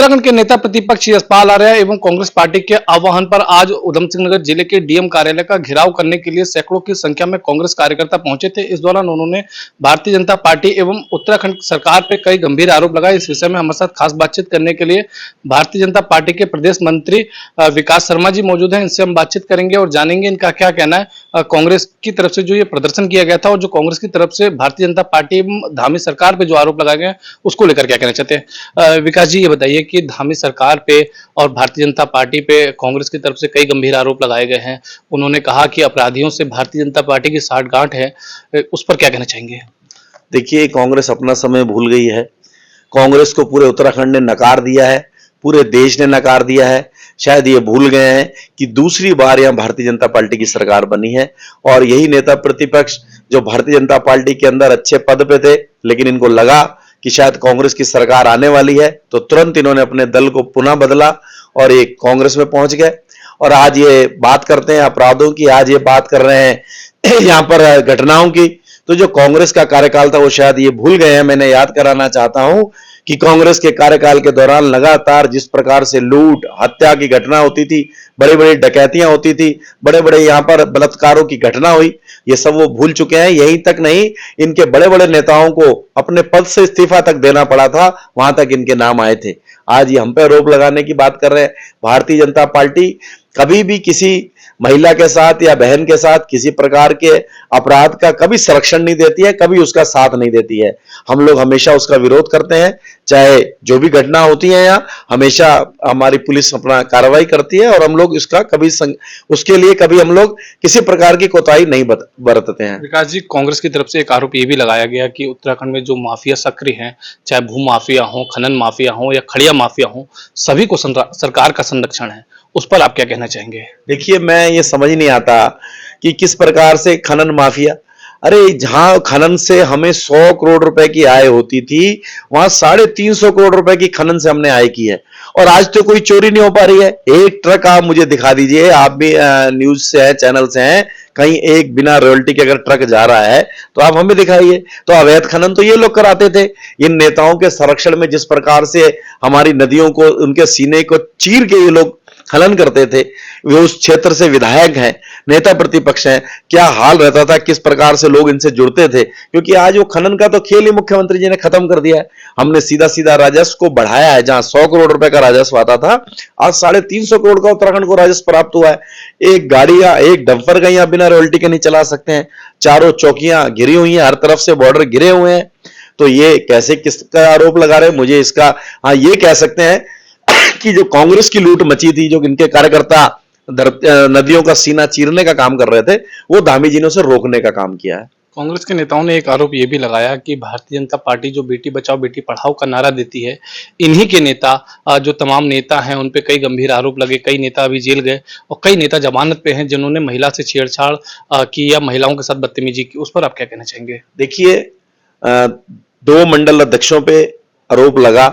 उत्तराखंड के नेता प्रतिपक्ष यशपाल आर्य एवं कांग्रेस पार्टी के आह्वान पर आज उधमसिंह नगर जिले के डीएम कार्यालय का घेराव करने के लिए सैकड़ों की संख्या में कांग्रेस कार्यकर्ता पहुंचे थे। इस दौरान उन्होंने भारतीय जनता पार्टी एवं उत्तराखंड सरकार पर कई गंभीर आरोप लगाए। इस विषय में हमारे साथ खास बातचीत करने के लिए भारतीय जनता पार्टी के प्रदेश मंत्री विकास शर्मा जी मौजूद हैं। इनसे हम बातचीत करेंगे और जानेंगे इनका क्या कहना है कांग्रेस की तरफ से जो ये प्रदर्शन किया गया था और जो कांग्रेस की तरफ से भारतीय जनता पार्टी एवं धामी सरकार पे जो आरोप लगाए गए उसको लेकर क्या कहना चाहते हैं। विकास जी, ये बताइए कि धामी सरकार पे और भारतीय जनता पार्टी पे कांग्रेस की तरफ से कई गंभीर आरोप लगाए गए हैं। उन्होंने कहा कि अपराधियों से भारतीय जनता पार्टी की साठगांठ है, उस पर क्या कहना चाहेंगे? देखिए, कांग्रेस अपना समय भूल गई है। कांग्रेस को पूरे उत्तराखंड ने नकार दिया है, पूरे देश ने नकार दिया है। शायद ये भूल गए हैं कि दूसरी बार यहां भारतीय जनता पार्टी की सरकार बनी है और यही नेता प्रतिपक्ष जो भारतीय जनता पार्टी के अंदर अच्छे पद पे थे, लेकिन इनको लगा कि शायद कांग्रेस की सरकार आने वाली है, तो तुरंत इन्होंने अपने दल को पुनः बदला और ये कांग्रेस में पहुंच गए। और आज ये बात करते हैं अपराधों की, आज ये बात कर रहे हैं यहां पर घटनाओं की। तो जो कांग्रेस का कार्यकाल था वो शायद ये भूल गए हैं। मैंने याद कराना चाहता हूं कि कांग्रेस के कार्यकाल के दौरान लगातार जिस प्रकार से लूट हत्या की घटना होती थी, बड़ी बड़ी डकैतियां होती थी, बड़े बड़े यहां पर बलात्कारों की घटना हुई, ये सब वो भूल चुके हैं। यहीं तक नहीं, इनके बड़े बड़े नेताओं को अपने पद से इस्तीफा तक देना पड़ा था, वहां तक इनके नाम आए थे। आज ये हम पे आरोप लगाने की बात कर रहे हैं। भारतीय जनता पार्टी कभी भी किसी महिला के साथ या बहन के साथ किसी प्रकार के अपराध का कभी संरक्षण नहीं देती है, कभी उसका साथ नहीं देती है। हम लोग हमेशा उसका विरोध करते हैं, चाहे जो भी घटना होती है यहाँ, हमेशा हमारी पुलिस अपना कार्रवाई करती है और हम लोग इसका कभी उसके लिए कभी हम लोग किसी प्रकार की कोताही नहीं बरतते हैं। विकास जी, कांग्रेस की तरफ से एक आरोप ये भी लगाया गया कि उत्तराखंड में जो माफिया सक्रिय हैं, चाहे भू माफिया हो, खनन माफिया हो या खड़िया माफिया हो, सभी को सरकार का संरक्षण है। उस पर आप क्या कहना चाहेंगे? देखिए, मैं ये समझ नहीं आता कि किस प्रकार से खनन माफिया, अरे जहां खनन से हमें 100 करोड़ रुपए की आय होती थी, वहां 350 करोड़ रुपए की खनन से हमने आय की है और आज तो कोई चोरी नहीं हो पा रही है। एक ट्रक आप मुझे दिखा दीजिए, आप भी न्यूज से हैं, चैनल से हैं, कहीं एक बिना रॉयल्टी के अगर ट्रक जा रहा है तो आप हमें दिखाइए। तो अवैध खनन तो ये लोग कराते थे। इन नेताओं के संरक्षण में जिस प्रकार से हमारी नदियों को, उनके सीने को चीर के ये लोग खनन करते थे, वे उस क्षेत्र से विधायक हैं, नेता प्रतिपक्ष हैं, क्या हाल रहता था, किस प्रकार से लोग इनसे जुड़ते थे। क्योंकि आज वो खनन का तो खेल ही मुख्यमंत्री जी ने खत्म कर दिया है। हमने सीधा सीधा राजस्व को बढ़ाया है। जहां 100 करोड़ रुपए का राजस्व आता था, आज 350 करोड़ का उत्तराखंड को राजस्व प्राप्त हुआ है। एक गाड़ी या एक डंपर का यहां बिना रॉयल्टी के नहीं चला सकते हैं। चारों चौकियां घिरी हुई हैं, हर तरफ से बॉर्डर घिरे हुए हैं। तो ये कैसे किसका आरोप लगा रहे हैं मुझे इसका, हाँ ये कह सकते हैं कि जो कांग्रेस की लूट मची थी, जो इनके कार्यकर्ता नदियों का सीना चीरने का काम कर रहे थे, वो धामी जी ने उसे रोकने का काम किया है। कांग्रेस के नेताओं ने एक आरोप ये भी लगाया कि भारतीय जनता पार्टी जो बेटी बचाओ बेटी पढ़ाओ का नारा देती है, इन्हीं के नेता जो तमाम नेता हैं उन पे कई गंभीर आरोप लगे। कई नेता अभी जेल गए और कई नेता जमानत पे हैं जिन्होंने महिला से छेड़छाड़ की या महिलाओं के साथ बदतमीजी की। उस पर आप क्या कहना चाहेंगे? देखिए, 2 मंडल अध्यक्षों पे आरोप लगा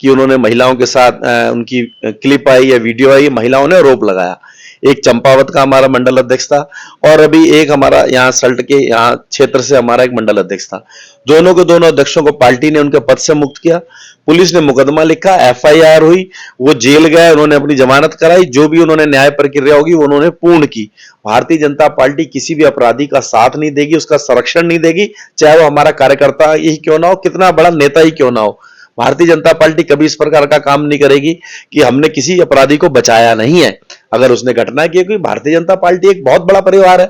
कि उन्होंने महिलाओं के साथ, उनकी क्लिप आई या वीडियो आई, महिलाओं ने आरोप लगाया। एक चंपावत का हमारा मंडल अध्यक्ष था और अभी एक हमारा यहाँ सल्ट के यहाँ क्षेत्र से हमारा एक मंडल अध्यक्ष था। दोनों के दोनों अध्यक्षों को पार्टी ने उनके पद से मुक्त किया। पुलिस ने मुकदमा लिखा, एफआईआर हुई, वो जेल गए, उन्होंने अपनी जमानत कराई। जो भी उन्होंने न्याय प्रक्रिया होगी वो उन्होंने पूर्ण की। भारतीय जनता पार्टी किसी भी अपराधी का साथ नहीं देगी, उसका संरक्षण नहीं देगी, चाहे वो हमारा कार्यकर्ता ही क्यों ना हो, कितना बड़ा नेता ही क्यों ना हो। भारतीय जनता पार्टी कभी इस प्रकार का काम नहीं करेगी कि हमने किसी अपराधी को बचाया नहीं है। अगर उसने घटना की, क्योंकि भारतीय जनता पार्टी एक बहुत बड़ा परिवार है,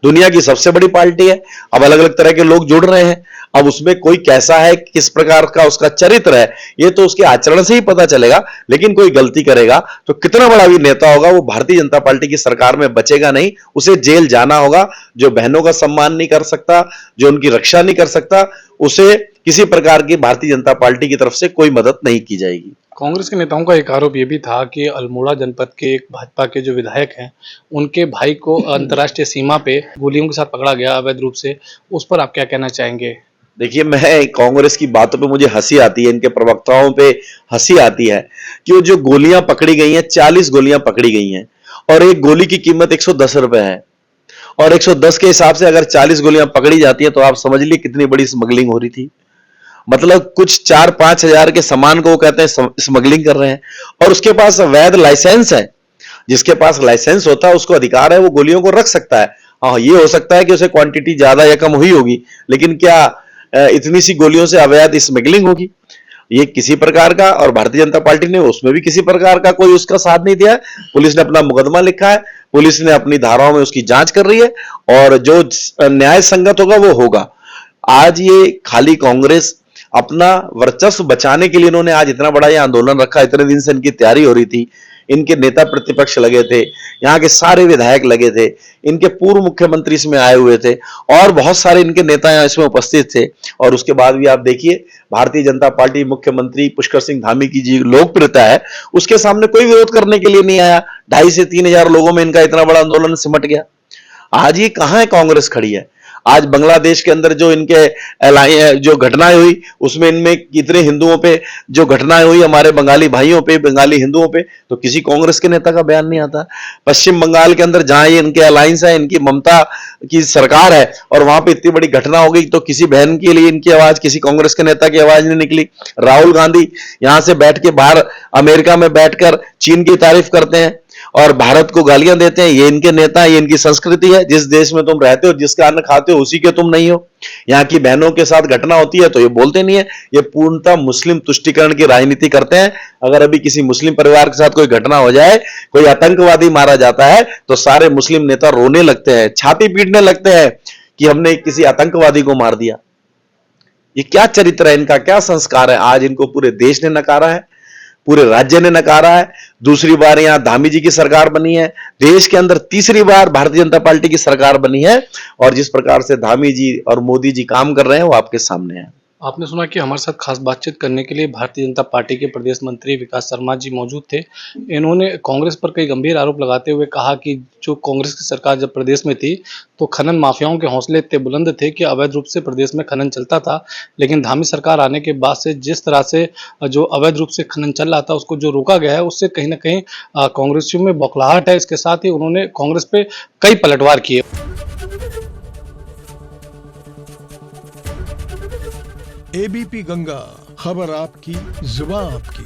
दुनिया की सबसे बड़ी पार्टी है। अब अलग अलग तरह के लोग जुड़ रहे हैं, अब उसमें कोई कैसा है, किस प्रकार का उसका चरित्र है, ये तो उसके आचरण से ही पता चलेगा। लेकिन कोई गलती करेगा तो कितना बड़ा भी नेता होगा, वो भारतीय जनता पार्टी की सरकार में बचेगा नहीं, उसे जेल जाना होगा। जो बहनों का सम्मान नहीं कर सकता, जो उनकी रक्षा नहीं कर सकता, उसे किसी प्रकार की भारतीय जनता पार्टी की तरफ से कोई मदद नहीं की जाएगी। कांग्रेस के नेताओं का एक आरोप ये भी था कि अल्मोड़ा जनपद के एक भाजपा के जो विधायक हैं, उनके भाई को अंतर्राष्ट्रीय सीमा पे गोलियों के साथ पकड़ा गया अवैध रूप से। उस पर आप क्या कहना चाहेंगे? देखिए, मैं कांग्रेस की बातों पे मुझे हंसी आती है, इनके प्रवक्ताओं पे हंसी आती है कि वो जो गोलियां पकड़ी गई हैं, 40 गोलियां पकड़ी गई हैं और एक गोली की कीमत 110 रुपए है। और 110 के हिसाब से अगर 40 गोलियां पकड़ी जाती हैं तो आप समझ लीजिए कितनी बड़ी स्मगलिंग हो रही थी। मतलब कुछ 4-5 हजार के सामान को वो कहते हैं स्मगलिंग कर रहे हैं, और उसके पास वैध लाइसेंस है। जिसके पास लाइसेंस होता है उसको अधिकार है, वो गोलियों को रख सकता है। हाँ, ये हो सकता है कि उसे क्वांटिटी ज्यादा या कम हुई होगी, लेकिन क्या इतनी सी गोलियों से अवैध स्मगलिंग होगी? ये किसी प्रकार का, और भारतीय जनता पार्टी ने उसमें भी किसी प्रकार का कोई उसका साथ नहीं दिया है। पुलिस ने अपना मुकदमा लिखा है, पुलिस ने अपनी धाराओं में उसकी जांच कर रही है, और जो न्याय संगत होगा वो होगा। आज ये खाली कांग्रेस अपना वर्चस्व बचाने के लिए इन्होंने आज इतना बड़ा ये आंदोलन रखा। इतने दिन से इनकी तैयारी हो रही थी, इनके नेता प्रतिपक्ष लगे थे, यहाँ के सारे विधायक लगे थे, इनके पूर्व मुख्यमंत्री इसमें आए हुए थे, और बहुत सारे इनके नेता यहाँ इसमें उपस्थित थे। और उसके बाद भी आप देखिए, भारतीय जनता पार्टी मुख्यमंत्री पुष्कर सिंह धामी की जी लोकप्रियता है, उसके सामने कोई विरोध करने के लिए नहीं आया। 2,500 से 3,000 लोगों में इनका इतना बड़ा आंदोलन सिमट गया। आज ये कहां है कांग्रेस खड़ी है? आज बांग्लादेश के अंदर जो इनके जो घटनाएं हुई, उसमें इनमें कितने हिंदुओं पे जो घटनाएं हुई, हमारे बंगाली भाइयों पे, बंगाली हिंदुओं पे, तो किसी कांग्रेस के नेता का बयान नहीं आता। पश्चिम बंगाल के अंदर जहां ये इनके अलायंस है, इनकी ममता की सरकार है, और वहां पे इतनी बड़ी घटना हो गई, तो किसी बहन के लिए इनकी आवाज, किसी कांग्रेस के नेता की आवाज नहीं निकली। राहुल गांधी यहां से बैठ के बाहर अमेरिका में बैठकर चीन की तारीफ करते हैं और भारत को गालियां देते हैं। ये इनके नेता, ये इनकी संस्कृति है। जिस देश में तुम रहते हो, जिसका अन्न खाते हो, उसी के तुम नहीं हो। यहाँ की बहनों के साथ घटना होती है तो ये बोलते नहीं है। ये पूर्णतः मुस्लिम तुष्टीकरण की राजनीति करते हैं। अगर अभी किसी मुस्लिम परिवार के साथ कोई घटना हो जाए, कोई आतंकवादी मारा जाता है, तो सारे मुस्लिम नेता रोने लगते हैं, छाती पीटने लगते हैं कि हमने किसी आतंकवादी को मार दिया। ये क्या चरित्र है इनका, क्या संस्कार है? आज इनको पूरे देश ने नकारा है, पूरे राज्य ने नकारा है। दूसरी बार यहां धामी जी की सरकार बनी है, देश के अंदर तीसरी बार भारतीय जनता पार्टी की सरकार बनी है, और जिस प्रकार से धामी जी और मोदी जी काम कर रहे हैं वो आपके सामने है। आपने सुना कि हमारे साथ खास बातचीत करने के लिए भारतीय जनता पार्टी के प्रदेश मंत्री विकास शर्मा जी मौजूद थे। इन्होंने कांग्रेस पर कई गंभीर आरोप लगाते हुए कहा कि जो कांग्रेस की सरकार जब प्रदेश में थी तो खनन माफियाओं के हौसले इतने बुलंद थे कि अवैध रूप से प्रदेश में खनन चलता था, लेकिन धामी सरकार आने के बाद से जिस तरह से जो अवैध रूप से खनन चल रहा था उसको जो रोका गया है, उससे कहीं ना कहीं कांग्रेसियों में बौखलाहट है। इसके साथ ही उन्होंने कांग्रेस पे कई पलटवार किए। एबीपी गंगा, खबर आपकी, जुबान आपकी।